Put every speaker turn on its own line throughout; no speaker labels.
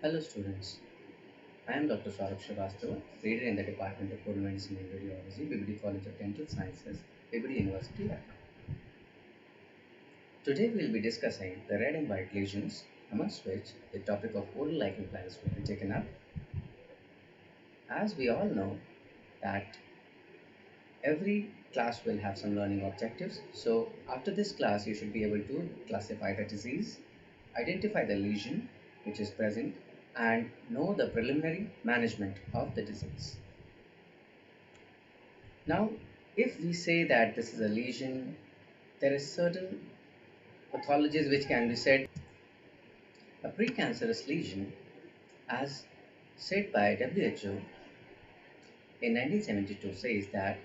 Hello students, I am Dr. Saurabh Srivastava, reader in the Department of Oral Medicine and Radiology, BBD College of Dental Sciences, BBD University, Lucknow. Today we will be discussing the red and white lesions, amongst which the topic of oral lichen planus will be taken up. As we all know that every class will have some learning objectives, so after this class you should be able to classify the disease, identify the lesion which is present, and know the preliminary management of the disease. Now, if we say that this is a lesion, there is certain pathologies which can be said. A precancerous lesion, as said by WHO in 1972, says that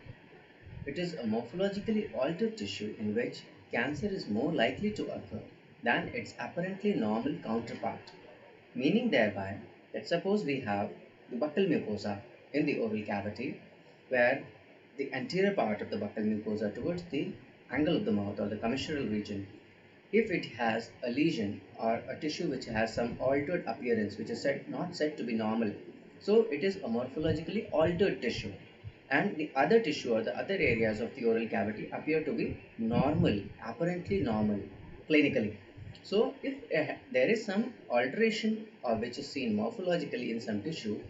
it is a morphologically altered tissue in which cancer is more likely to occur than its apparently normal counterpart, meaning thereby that suppose we have the buccal mucosa in the oral cavity, where the anterior part of the buccal mucosa towards the angle of the mouth or the commissural region, if it has a lesion or a tissue which has some altered appearance, which is not said to be normal, so it is a morphologically altered tissue, and the other tissue or the other areas of the oral cavity appear to be normal, apparently normal, clinically. So if there is some alteration which is seen morphologically in some tissue,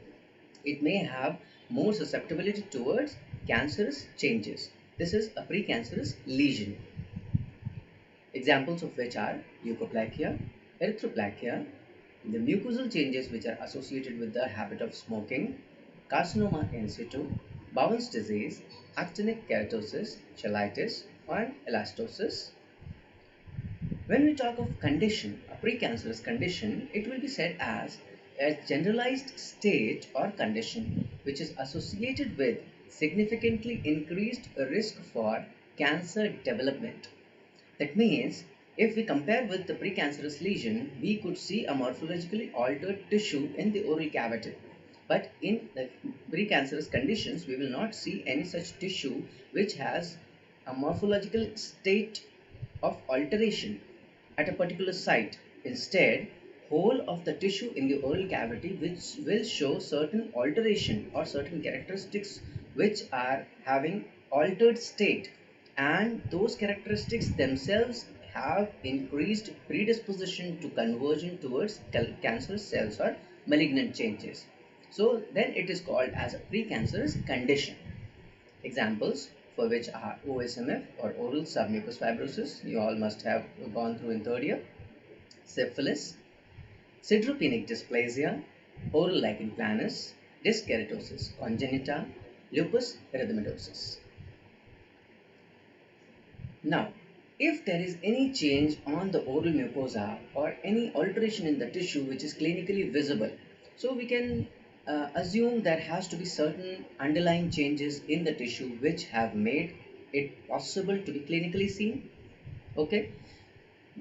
it may have more susceptibility towards cancerous changes. This is a precancerous lesion. Examples of which are leukoplakia, erythroplakia, the mucosal changes which are associated with the habit of smoking, carcinoma in situ, Bowen's disease, actinic keratosis, cheilitis, and elastosis. When we talk of condition, a precancerous condition, it will be said as a generalized state or condition which is associated with significantly increased risk for cancer development. That means if we compare with the precancerous lesion, we could see a morphologically altered tissue in the oral cavity. But in the precancerous conditions, we will not see any such tissue which has a morphological state of alteration at a particular site. Instead, whole of the tissue in the oral cavity which will show certain alteration or certain characteristics which are having altered state, and those characteristics themselves have increased predisposition to conversion towards cancerous cells or malignant changes. So then it is called as a precancerous condition. Examples for which are OSMF or oral submucous fibrosis, you all must have gone through in third year, syphilis, sideropenic dysplasia, oral lichen planus, disc keratosis congenita, lupus erythematosus. Now, if there is any change on the oral mucosa or any alteration in the tissue which is clinically visible, so we can assume there has to be certain underlying changes in the tissue which have made it possible to be clinically seen. Okay,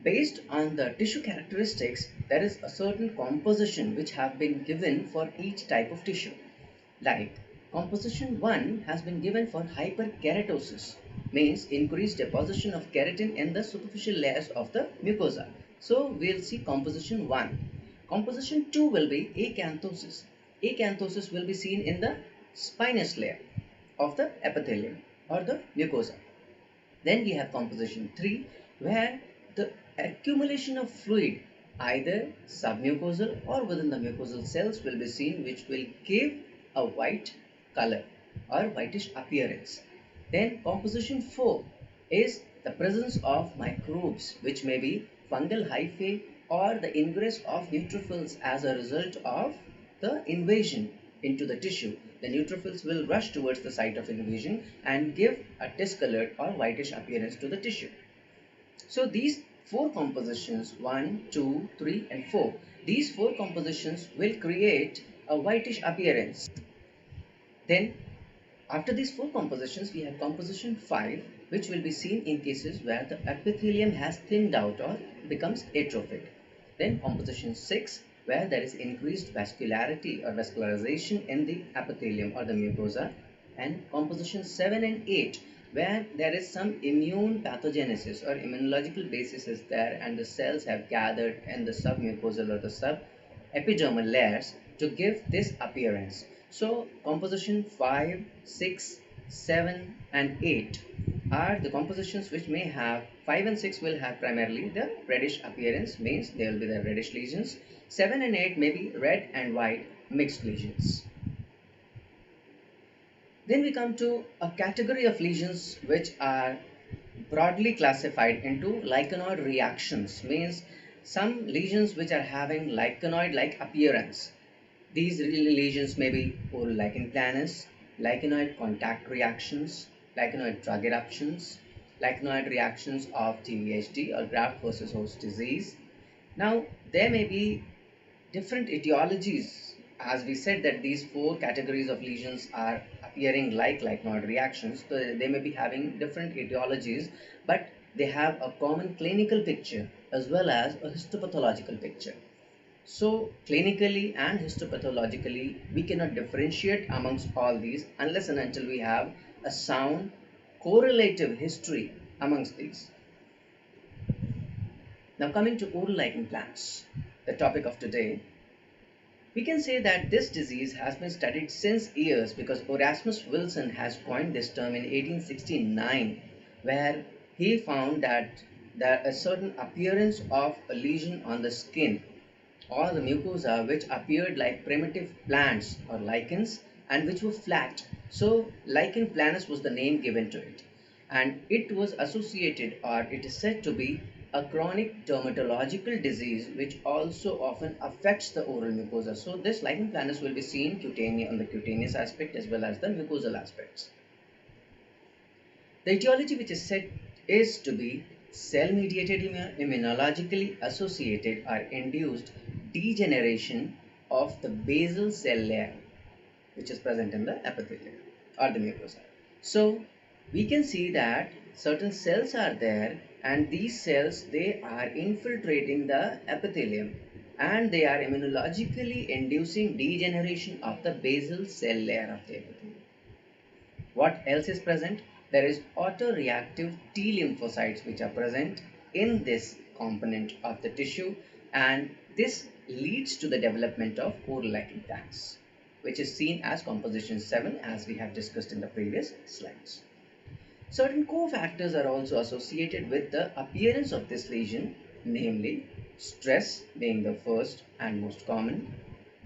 based on the tissue characteristics, there is a certain composition which have been given for each type of tissue. Like composition 1 has been given for hyperkeratosis, means increased deposition of keratin in the superficial layers of the mucosa. So we'll see composition 1. Composition 2 will be acanthosis. Acanthosis will be seen in the spinous layer of the epithelium or the mucosa. Then we have composition 3, where the accumulation of fluid either submucosal or within the mucosal cells will be seen, which will give a white color or whitish appearance. Then composition 4 is the presence of microbes, which may be fungal hyphae or the ingress of neutrophils as a result of the invasion into the tissue. The neutrophils will rush towards the site of invasion and give a discolored or whitish appearance to the tissue. So these four compositions, 1, 2, 3 and 4, these four compositions will create a whitish appearance. Then after these four compositions, we have composition 5, which will be seen in cases where the epithelium has thinned out or becomes atrophic. Then composition 6, where there is increased vascularity or vascularization in the epithelium or the mucosa. And composition 7 and 8, where there is some immune pathogenesis or immunological basis is there, and the cells have gathered in the submucosal or the epidermal layers to give this appearance. So composition 5, 6, 7 and 8 are the compositions which may have 5 and 6 will have primarily the reddish appearance, means they will be the reddish lesions. 7 and 8 may be red and white mixed lesions. Then we come to a category of lesions which are broadly classified into lichenoid reactions, means some lesions which are having lichenoid like appearance. These lesions may be oral lichen planus, lichenoid contact reactions, lichenoid drug eruptions, lichenoid reactions of GVHD or graft versus host disease. Now there may be different etiologies, as we said that these four categories of lesions are appearing like lichenoid reactions, so they may be having different etiologies, but they have a common clinical picture as well as a histopathological picture. So clinically and histopathologically we cannot differentiate amongst all these unless and until we have a sound correlative history amongst these. Now coming to oral lichen planus, the topic of today, we can say that this disease has been studied since years because Erasmus Wilson has coined this term in 1869, where he found that there is a certain appearance of a lesion on the skin or the mucosa which appeared like primitive plants or lichens and which were flat. So lichen planus was the name given to it, and it was associated, or it is said to be, a chronic dermatological disease which also often affects the oral mucosa. So this lichen planus will be seen on the cutaneous aspect as well as the mucosal aspects. The etiology which is said is to be cell-mediated immunologically associated or induced degeneration of the basal cell layer which is present in the epithelium or the mucosa. So we can see that certain cells are there, and these cells, they are infiltrating the epithelium and they are immunologically inducing degeneration of the basal cell layer of the epithelium. What else is present? There is autoreactive T lymphocytes which are present in this component of the tissue, and this leads to the development of oral lichen planus, which is seen as composition 7 as we have discussed in the previous slides. Certain cofactors are also associated with the appearance of this lesion, namely stress being the first and most common,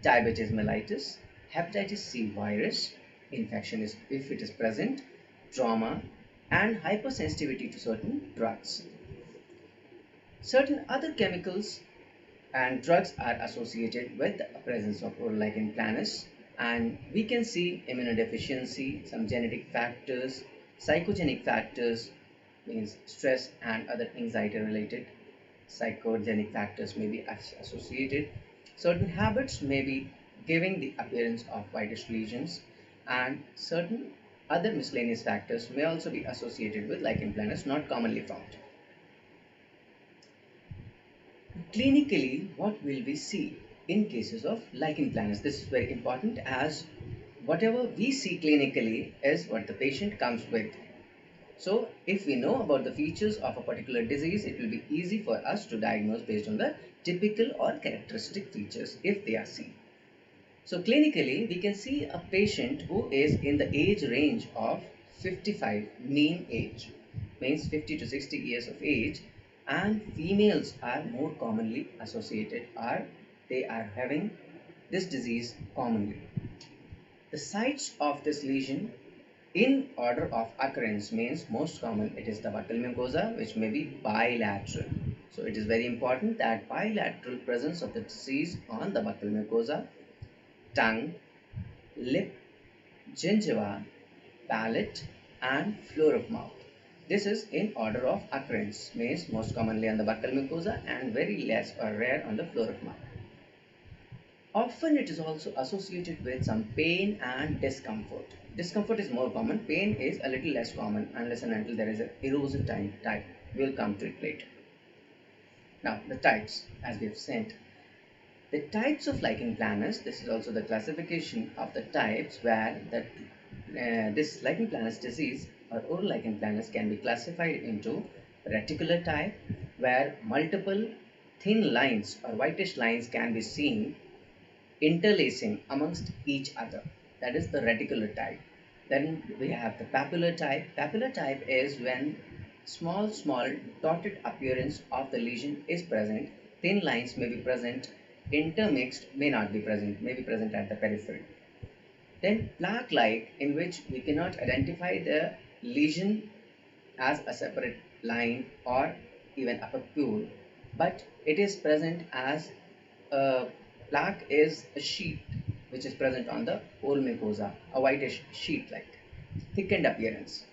diabetes mellitus, hepatitis C virus, infection is if it is present, trauma, and hypersensitivity to certain drugs. Certain other chemicals and drugs are associated with the presence of oral lichen planus, and we can see immunodeficiency, some genetic factors, psychogenic factors, means stress and other anxiety related psychogenic factors may be associated. Certain habits may be giving the appearance of whitish lesions, and certain other miscellaneous factors may also be associated with lichen planus, not commonly found. Clinically, what will we see in cases of lichen planus? This is very important, as whatever we see clinically is what the patient comes with. So if we know about the features of a particular disease, it will be easy for us to diagnose based on the typical or characteristic features if they are seen. So clinically, we can see a patient who is in the age range of 55, mean age, means 50 to 60 years of age, and females are more commonly associated, or they are having this disease commonly. The sites of this lesion in order of occurrence means most common it is the buccal mucosa, which may be bilateral. So it is very important that bilateral presence of the disease on the buccal mucosa, tongue, lip, gingiva, palate and floor of mouth. This is in order of occurrence, means most commonly on the buccal mucosa and very less or rare on the floor of mouth. Often it is also associated with some pain and discomfort. Discomfort is more common, pain is a little less common unless and until there is an erosive type. We will come to it later. Now the types, as we have said. The types of lichen planus, this is also the classification of the types where this lichen planus disease or oral lichen planus can be classified into reticular type, where multiple thin lines or whitish lines can be seen interlacing amongst each other. That is the reticular type. Then we have the papular type. Papular type is when small dotted appearance of the lesion is present. Thin lines may be present, intermixed may not be present, may be present at the periphery. Then plaque-like, in which we cannot identify the lesion as a separate line or even a papule, but it is present as a plaque is a sheet which is present on the oral mucosa, a whitish sheet like thickened appearance.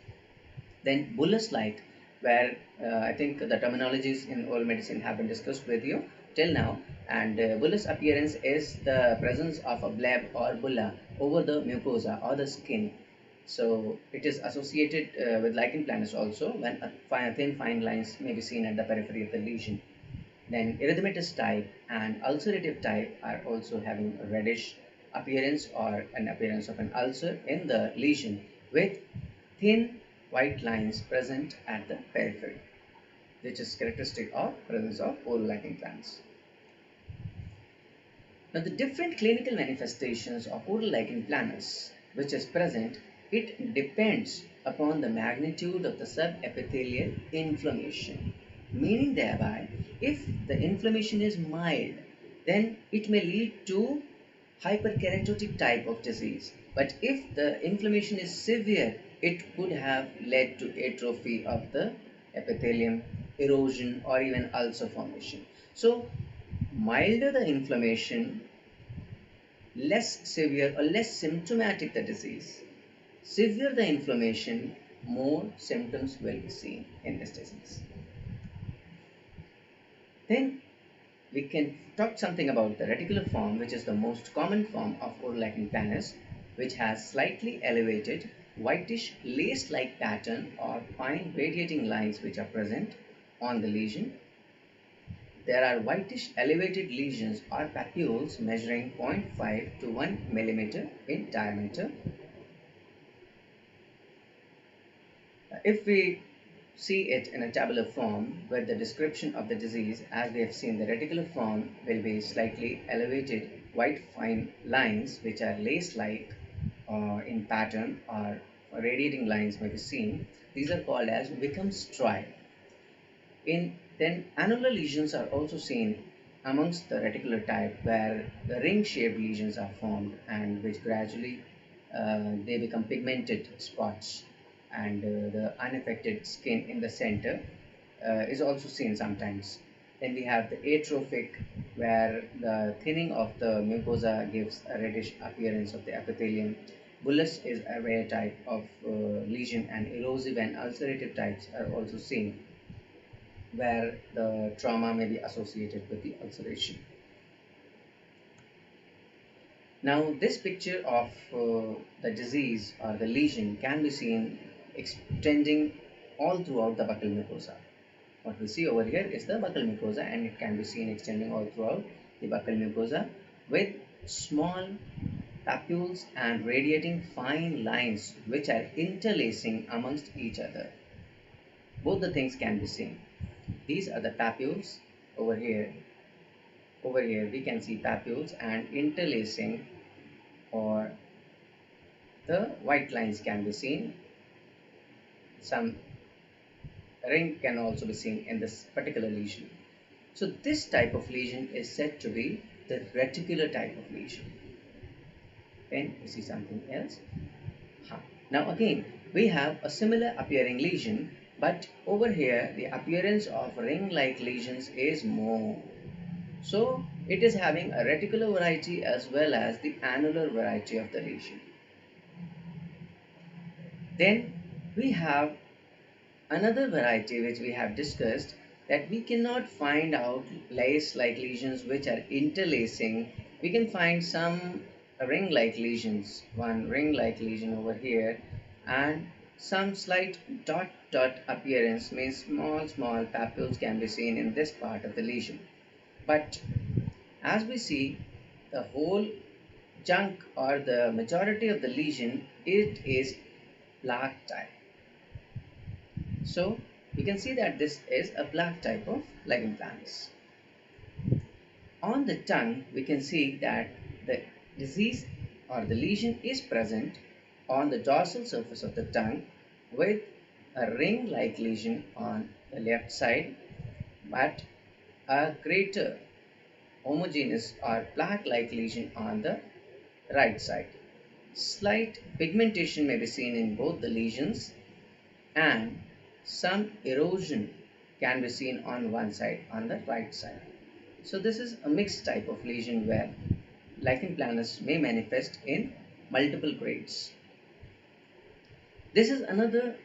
Then bullous like, where I think the terminologies in oral medicine have been discussed with you till now, and bullous appearance is the presence of a bleb or bulla over the mucosa or the skin. So it is associated with lichen planus also, when thin fine lines may be seen at the periphery of the lesion. Then erythematous type and ulcerative type are also having a reddish appearance or an appearance of an ulcer in the lesion with thin white lines present at the periphery, which is characteristic of presence of oral lichen planus. Now the different clinical manifestations of oral lichen planus which is present, it depends upon the magnitude of the subepithelial inflammation, meaning thereby if the inflammation is mild, then it may lead to hyperkeratotic type of disease, but if the inflammation is severe, it could have led to atrophy of the epithelium, erosion, or even ulcer formation. So milder the inflammation, less severe or less symptomatic the disease. Severe the inflammation, more symptoms will be seen in this disease. Then we can talk something about the reticular form, which is the most common form of oral lichen planus, which has slightly elevated whitish lace-like pattern or fine radiating lines which are present on the lesion. There are whitish elevated lesions or papules measuring 0.5 to 1 millimeter in diameter. If we see it in a tabular form with the description of the disease, as we have seen, the reticular form will be slightly elevated white fine lines which are lace-like in pattern, or radiating lines may be seen. These are called as Wickham's stripe. Then annular lesions are also seen amongst the reticular type, where the ring-shaped lesions are formed and which gradually they become pigmented spots, and the unaffected skin in the center is also seen sometimes. Then we have the atrophic, where the thinning of the mucosa gives a reddish appearance of the epithelium. Bullous is a rare type of lesion, and erosive and ulcerative types are also seen, where the trauma may be associated with the ulceration. Now this picture of the disease or the lesion can be seen extending all throughout the buccal mucosa. What we see over here is the buccal mucosa, and it can be seen extending all throughout the buccal mucosa with small papules and radiating fine lines which are interlacing amongst each other. Both the things can be seen. These are the papules over here. Over here we can see papules and interlacing, or the white lines can be seen. Some ring can also be seen in this particular lesion. So this type of lesion is said to be the reticular type of lesion. Then we see something else. Now again we have a similar appearing lesion, but over here the appearance of ring-like lesions is more. So it is having a reticular variety as well as the annular variety of the lesion. Then we have another variety which we have discussed, that we cannot find out lace-like lesions which are interlacing. We can find some ring-like lesions, one ring-like lesion over here, and some slight dot appearance, means small papules can be seen in this part of the lesion. But as we see, the whole chunk or the majority of the lesion, it is plaque type. So you can see that this is a plaque type of lichen planus. On the tongue, we can see that the disease or the lesion is present on the dorsal surface of the tongue with a ring-like lesion on the left side, but a greater homogeneous or plaque-like lesion on the right side. Slight pigmentation may be seen in both the lesions, and some erosion can be seen on one side, on the right side. So this is a mixed type of lesion where lichen planus may manifest in multiple grades. This is another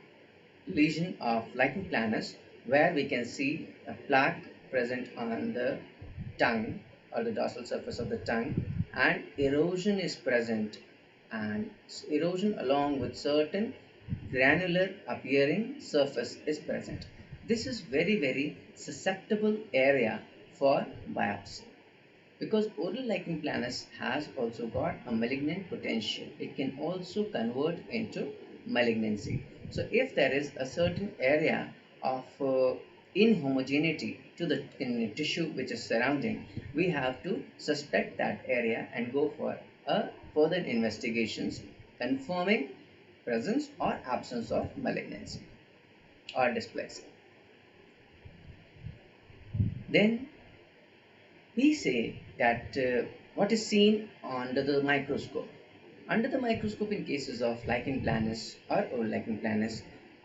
lesion of lichen planus where we can see a plaque present on the tongue or the dorsal surface of the tongue, and erosion is present, and erosion along with certain granular appearing surface is present. This is very susceptible area for biopsy, because oral lichen planus has also got a malignant potential. It can also convert into malignancy. So if there is a certain area of inhomogeneity to the tissue which is surrounding, we have to suspect that area and go for a further investigations confirming presence or absence of malignancy or dysplasia. Then we say that what is seen under the microscope. Under the microscope, in cases of lichen planus or oral lichen planus,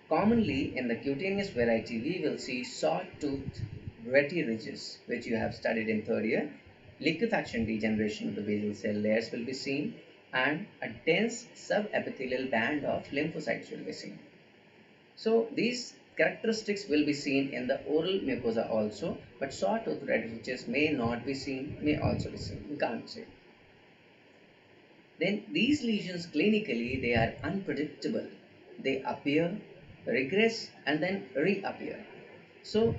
commonly in the cutaneous variety, we will see saw-toothed rete ridges, which you have studied in third year. Liquefaction degeneration of the basal cell layers will be seen, and a dense subepithelial band of lymphocytes will be seen. So these characteristics will be seen in the oral mucosa also, but saw-toothed rete ridges may not be seen, may also be seen. We can't say. Then these lesions clinically, they are unpredictable. They appear, regress, and then reappear. So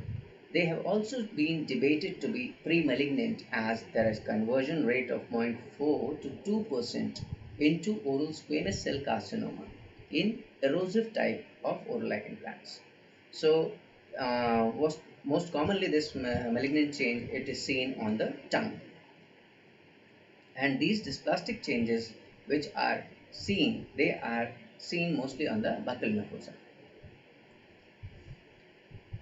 they have also been debated to be pre-malignant, as there is conversion rate of 0.4 to 2% into oral squamous cell carcinoma in erosive type of oral lichen planus. So most commonly this malignant change, it is seen on the tongue. And these dysplastic changes which are seen, they are seen mostly on the buccal mucosa.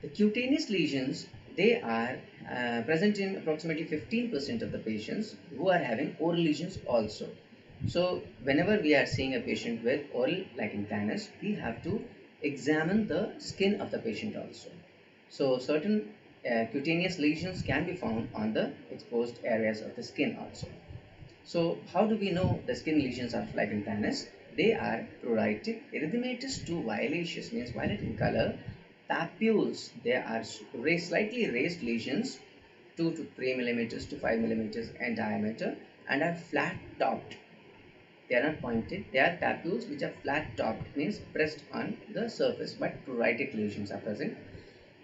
The cutaneous lesions, they are present in approximately 15% of the patients who are having oral lesions also. So whenever we are seeing a patient with oral lichen planus, we have to examine the skin of the patient also. So certain cutaneous lesions can be found on the exposed areas of the skin also. So how do we know the skin lesions of lichen planus? They are pruritic, erythematous to violaceous, means violet in color. Papules, they are slightly raised lesions, 2 to 3 millimeters to 5 millimeters in diameter, and are flat topped. They are not pointed. They are papules which are flat topped, means pressed on the surface, but pruritic lesions are present.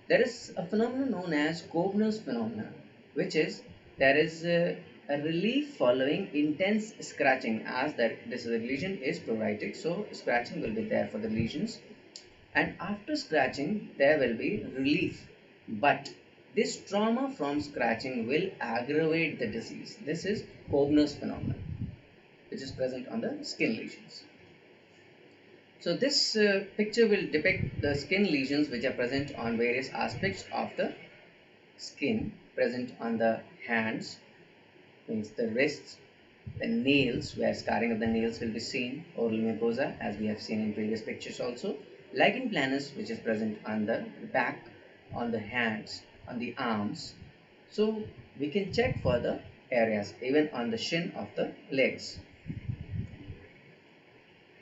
There is a phenomenon known as Kovner's phenomenon, which is there is a relief following intense scratching, as that this lesion is pruritic, so scratching will be there for the lesions, and after scratching there will be relief, but this trauma from scratching will aggravate the disease. This is Kovner's phenomenon, which is present on the skin lesions. So this picture will depict the skin lesions which are present on various aspects of the skin, present on the hands, means the wrists, the nails, where scarring of the nails will be seen, oral mucosa, as we have seen in previous pictures also, lichen planus, which is present on the back, on the hands, on the arms. So we can check for the areas even on the shin of the legs.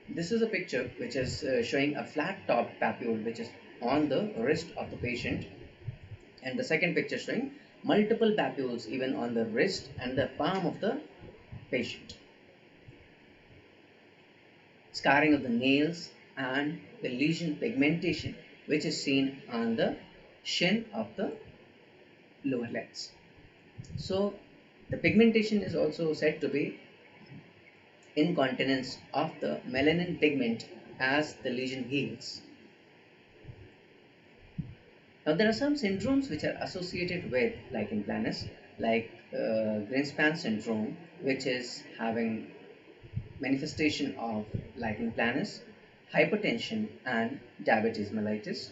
This is a picture which is showing a flat top papule which is on the wrist of the patient, and the second picture showing multiple papules even on the wrist and the palm of the patient. Scarring of the nails and the lesion pigmentation which is seen on the shin of the lower legs. So the pigmentation is also said to be incontinence of the melanin pigment as the lesion heals. Now there are some syndromes which are associated with lichen planus, like Greenspan syndrome, which is having manifestation of lichen planus, hypertension, and diabetes mellitus.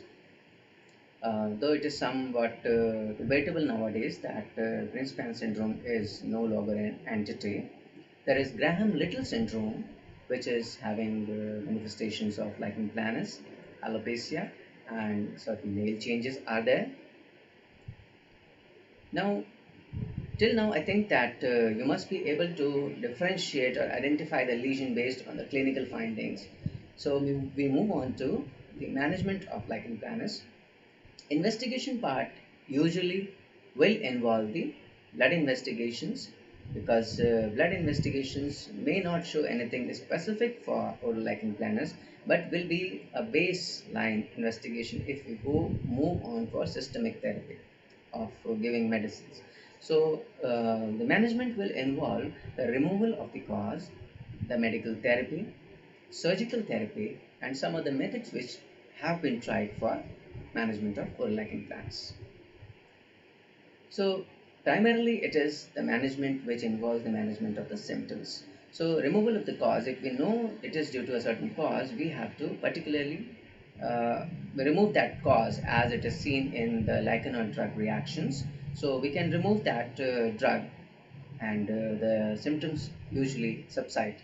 Though it is somewhat debatable nowadays that Greenspan syndrome is no longer an entity, there is Graham-Little syndrome, which is having manifestations of lichen planus, alopecia, and certain nail changes are there. Now, till now, I think that you must be able to differentiate or identify the lesion based on the clinical findings. So we move on to the management of lichen planus. Investigation part usually will involve the blood investigations, because blood investigations may not show anything specific for oral lichen planus, but will be a baseline investigation if we go move on for systemic therapy of giving medicines. So the management will involve the removal of the cause, the medical therapy, surgical therapy, and some other methods which have been tried for management of oral lichen planus. So primarily it is the management which involves the management of the symptoms. So removal of the cause, if we know it is due to a certain cause, we have to particularly remove that cause as it is seen in the lichen or drug reactions. So we can remove that drug, and the symptoms usually subside.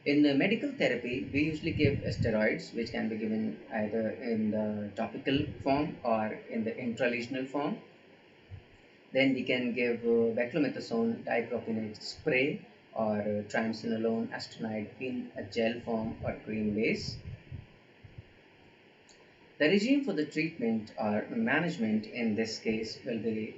In medical therapy, we usually give steroids, which can be given either in the topical form or in the intralesional form. Then we can give beclomethasone dipropionate spray or triamcinolone acetonide in a gel form or cream base. The regime for the treatment or management in this case will be,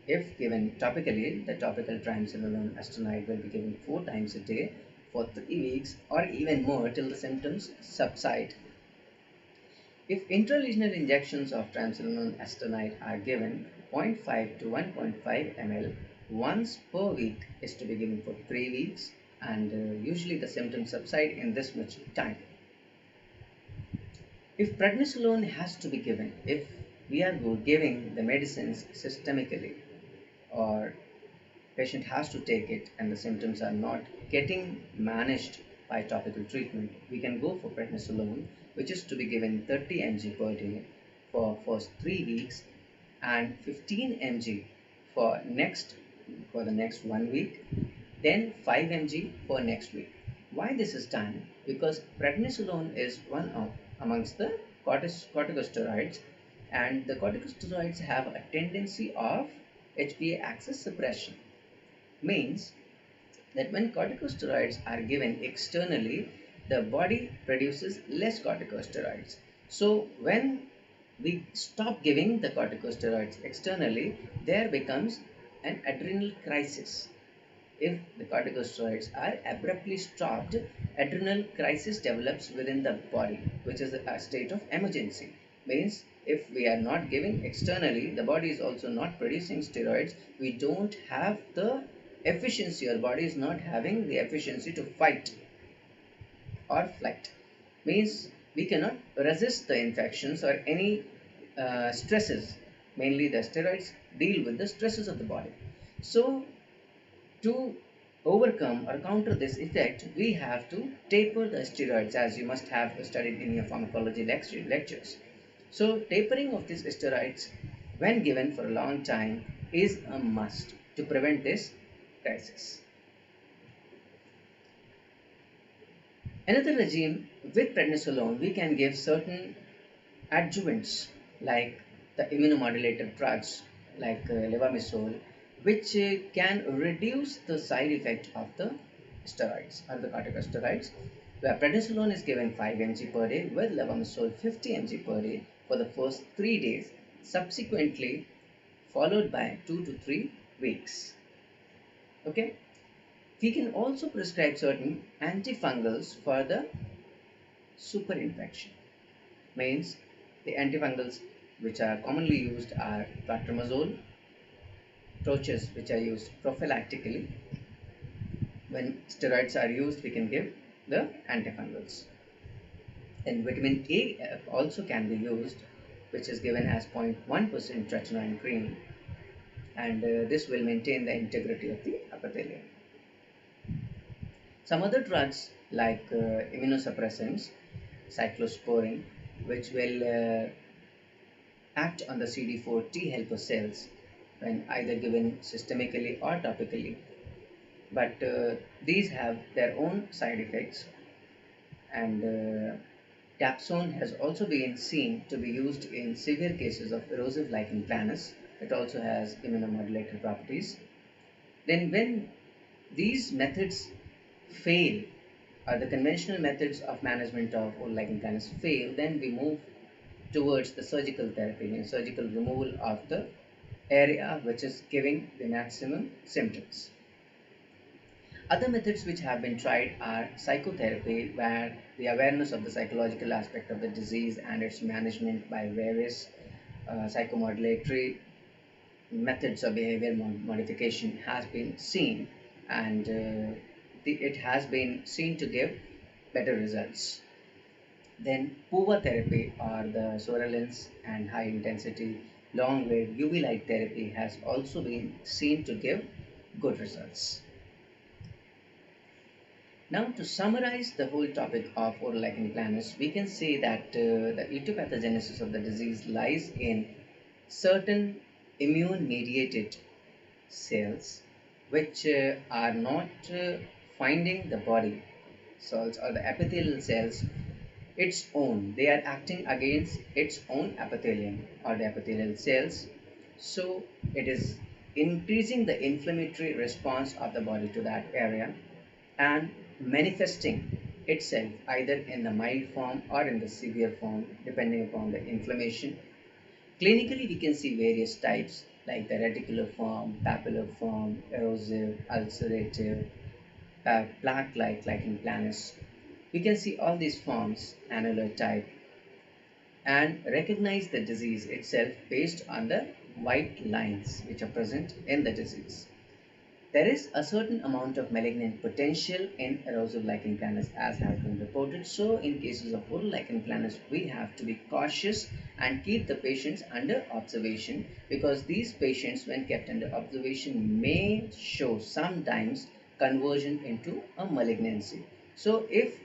if given topically, the topical triamcinolone acetonide will be given 4 times a day for 3 weeks or even more till the symptoms subside. If intralesional injections of triamcinolone acetonide are given, 0.5 to 1.5 ml once per week is to be given for 3 weeks, and usually the symptoms subside in this much time. If prednisolone has to be given, if we are giving the medicines systemically, or patient has to take it and the symptoms are not getting managed by topical treatment, we can go for prednisolone, which is to be given 30 mg per day for first 3 weeks and 15 mg for the next 1 week, then 5 mg for next week. Why this is done? Because prednisolone is one of amongst the corticosteroids, and the corticosteroids have a tendency of HPA axis suppression. Means that when corticosteroids are given externally, the body produces less corticosteroids. So when we stop giving the corticosteroids externally, there becomes an adrenal crisis. If the corticosteroids are abruptly stopped, adrenal crisis develops within the body, which is a state of emergency. Means if we are not giving externally, the body is also not producing steroids, we don't have the efficiency, our body is not having the efficiency to fight or flight. Means we cannot resist the infections or any stresses. Mainly the steroids deal with the stresses of the body. So to overcome or counter this effect, we have to taper the steroids, as you must have studied in your pharmacology lectures. So tapering of these steroids when given for a long time is a must to prevent this crisis. Another regime, with prednisolone, we can give certain adjuvants like the immunomodulator drugs like levamisole, which can reduce the side effect of the steroids or the corticosteroids, where prednisolone is given 5 mg per day with levamisole 50 mg per day for the first 3 days, subsequently followed by 2 to 3 weeks. Okay, we can also prescribe certain antifungals for the superinfection. Means the antifungals which are commonly used are clotrimazole, approaches which are used prophylactically. When steroids are used, we can give the antifungals. And vitamin A also can be used, which is given as 0.1% tretinoin cream and this will maintain the integrity of the epithelium. Some other drugs like immunosuppressants, cyclosporin, which will act on the CD4 T helper cells when either given systemically or topically. But these have their own side effects, and dapsone has also been seen to be used in severe cases of erosive lichen planus. It also has immunomodulator properties. Then when these methods fail, or the conventional methods of management of oral lichen planus fail, then we move towards the surgical therapy and surgical removal of the area which is giving the maximum symptoms. Other methods which have been tried are psychotherapy, where the awareness of the psychological aspect of the disease and its management by various psychomodulatory methods of behavior modification has been seen, and it has been seen to give better results. Then PUVA therapy, or the surveillance and high intensity long wave UV light therapy, has also been seen to give good results. Now, to summarize the whole topic of oral lichen planus, we can say that the etiopathogenesis of the disease lies in certain immune mediated cells which are not finding the body cells or the epithelial cells its own. They are acting against its own epithelium or the epithelial cells. So it is increasing the inflammatory response of the body to that area and manifesting itself either in the mild form or in the severe form depending upon the inflammation. Clinically, we can see various types like the reticular papular, erosive, ulcerative, plaque-like lichen planus. We can see all these forms, annular type, and recognize the disease itself based on the white lines which are present in the disease. There is a certain amount of malignant potential in erosive lichen planus as has been reported. So in cases of oral lichen planus, we have to be cautious and keep the patients under observation, because these patients, when kept under observation, may show sometimes conversion into a malignancy. So if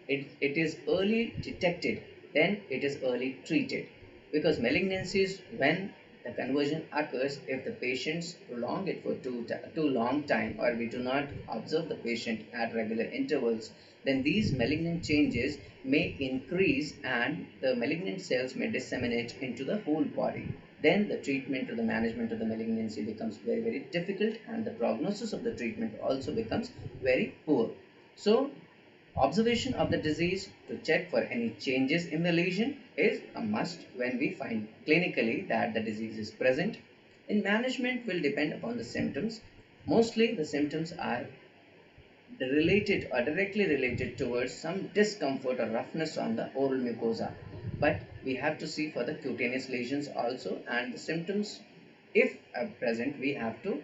it is early detected, then it is early treated, because malignancies, when the conversion occurs, if the patients prolong it for too long time, or we do not observe the patient at regular intervals, then these malignant changes may increase and the malignant cells may disseminate into the whole body. Then the treatment or the management of the malignancy becomes very, very difficult, and the prognosis of the treatment also becomes very poor. So observation of the disease to check for any changes in the lesion is a must when we find clinically that the disease is present. In management will depend upon the symptoms. Mostly the symptoms are related or directly related towards some discomfort or roughness on the oral mucosa. But we have to see for the cutaneous lesions also, and the symptoms, if present, we have to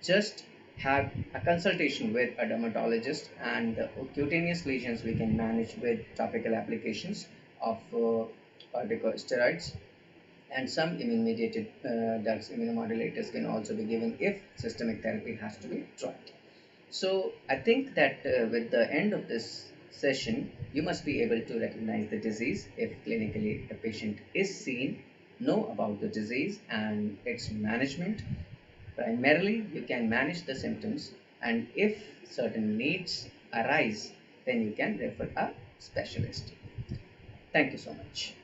just have a consultation with a dermatologist, and the cutaneous lesions we can manage with topical applications of corticosteroids, and some immune mediated drugs, immunomodulators, can also be given if systemic therapy has to be tried. So I think that with the end of this session, you must be able to recognize the disease if clinically the patient is seen, know about the disease and its management. Primarily, you can manage the symptoms, and if certain needs arise, then you can refer a specialist. Thank you so much.